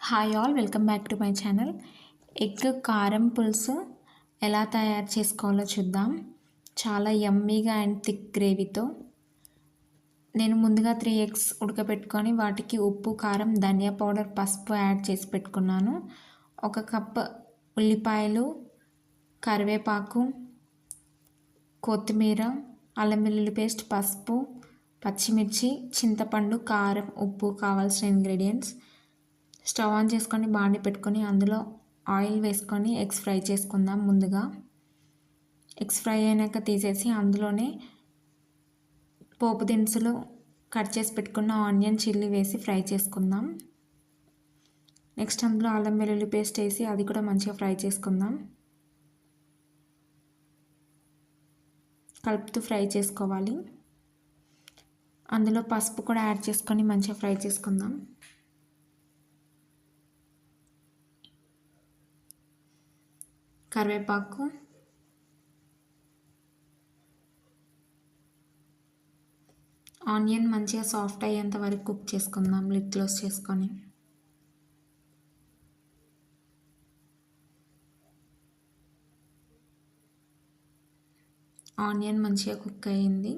Hi all, welcome back to my channel. Egg కారం పులుసు ఎలా తయారు చేసుకోవాలో చూద్దాం. చాలా యమ్మీగా అండ్ థిక్ గ్రేవీతో. నేను ముందుగా 3 ఎగ్స్ ఉడకబెట్టుకొని వాటికి ఉప్పు, కారం, ధనియా పౌడర్, పసుపు యాడ్ చేసి పెట్టుకున్నాను. 1 కప్ ఉల్లిపాయలు, కరివేపాకు, కొత్తిమీర, అల్లం వెల్లుల్లి పేస్ట్, పసుపు, పచ్చిమిర్చి, చింతపండు, కారం, ఉప్పు కావాల్సిన ఇంగ్రీడియంట్స్. స్టవ్ ఆన్ చేసుకొని బాండి పెట్టుకొని అందులో ఆయిల్ వేసుకొని ఎగ్స్ ఫ్రై చేసుకుందాం. ముందుగా ఎగ్స్ ఫ్రై అయినాక తీసేసి అందులోనే పోపు దినుసులు, కట్ చేసి పెట్టుకున్న ఆనియన్, చిల్లీ వేసి ఫ్రై చేసుకుందాం. నెక్స్ట్ అందులో అల్లం వెల్లుల్లి పేస్ట్ వేసి అది కూడా మంచిగా ఫ్రై చేసుకుందాం. కలుపుతూ ఫ్రై చేసుకోవాలి. అందులో పసుపు కూడా యాడ్ చేసుకొని మంచిగా ఫ్రై చేసుకుందాం. కరివేపాకు, ఆనియన్ మంచిగా సాఫ్ట్ అయ్యేంత వరకు కుక్ చేసుకుందాం లిడ్ క్లోజ్ చేసుకొని. ఆనియన్ మంచిగా కుక్ అయ్యింది.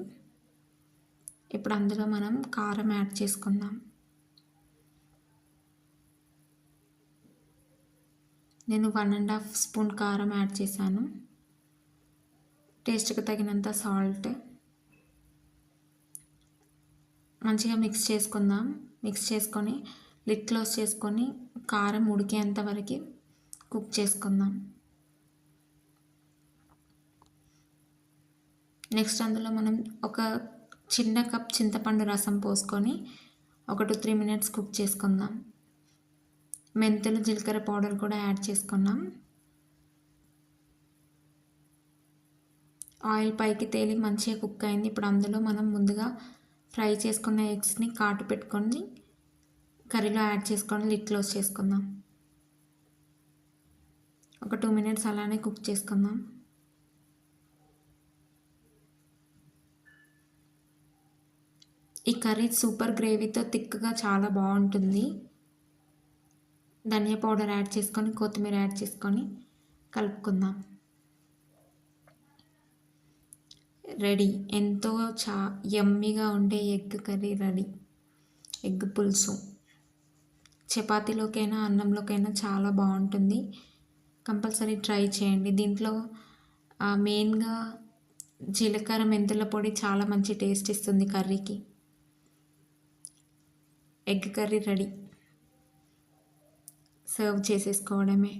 ఇప్పుడు అందులో మనం కారం యాడ్ చేసుకుందాం. నేను 1.5 స్పూన్ కారం యాడ్ చేశాను. టేస్ట్కి తగినంత సాల్ట్. మంచిగా మిక్స్ చేసుకుందాం. మిక్స్ చేసుకొని లిడ్ క్లోజ్ చేసుకొని కారం ఉడికేంత వరకు కుక్ చేసుకుందాం. నెక్స్ట్ అందులో మనం ఒక చిన్న కప్ చింతపండు రసం పోసుకొని 1 to 3 minutes కుక్ చేసుకుందాం. మెంతులు, జీలకర్ర పౌడర్ కూడా యాడ్ చేసుకున్నాం. ఆయిల్ పైకి తేలి మంచిగా కుక్ అయింది. ఇప్పుడు అందులో మనం ముందుగా ఫ్రై చేసుకున్న ఎగ్స్ని కాటు పెట్టుకొని కర్రీలో యాడ్ చేసుకొని లిడ్ క్లోజ్ చేసుకుందాం. ఒక 2 minutes అలానే కుక్ చేసుకుందాం. ఈ కర్రీ సూపర్ గ్రేవీతో థిక్గా చాలా బాగుంటుంది. ధనియా పౌడర్ యాడ్ చేసుకొని కొత్తిమీర యాడ్ చేసుకొని కలుపుకుందాం. రెడీ. ఎంతో యమ్మీగా ఉండే ఎగ్ కర్రీ రెడీ. ఎగ్ పులుసు చపాతీలోకైనా అన్నంలోకైనా చాలా బాగుంటుంది. కంపల్సరీ ట్రై చేయండి. దీంట్లో మెయిన్గా జీలకర్ర, మెంతుల పొడి చాలా మంచి టేస్ట్ ఇస్తుంది కర్రీకి. Egg curry ready. సర్వ్ చేసేసుకోవడమే.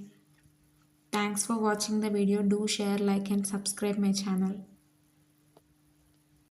Thanks for watching the video. Do share, like and subscribe my channel.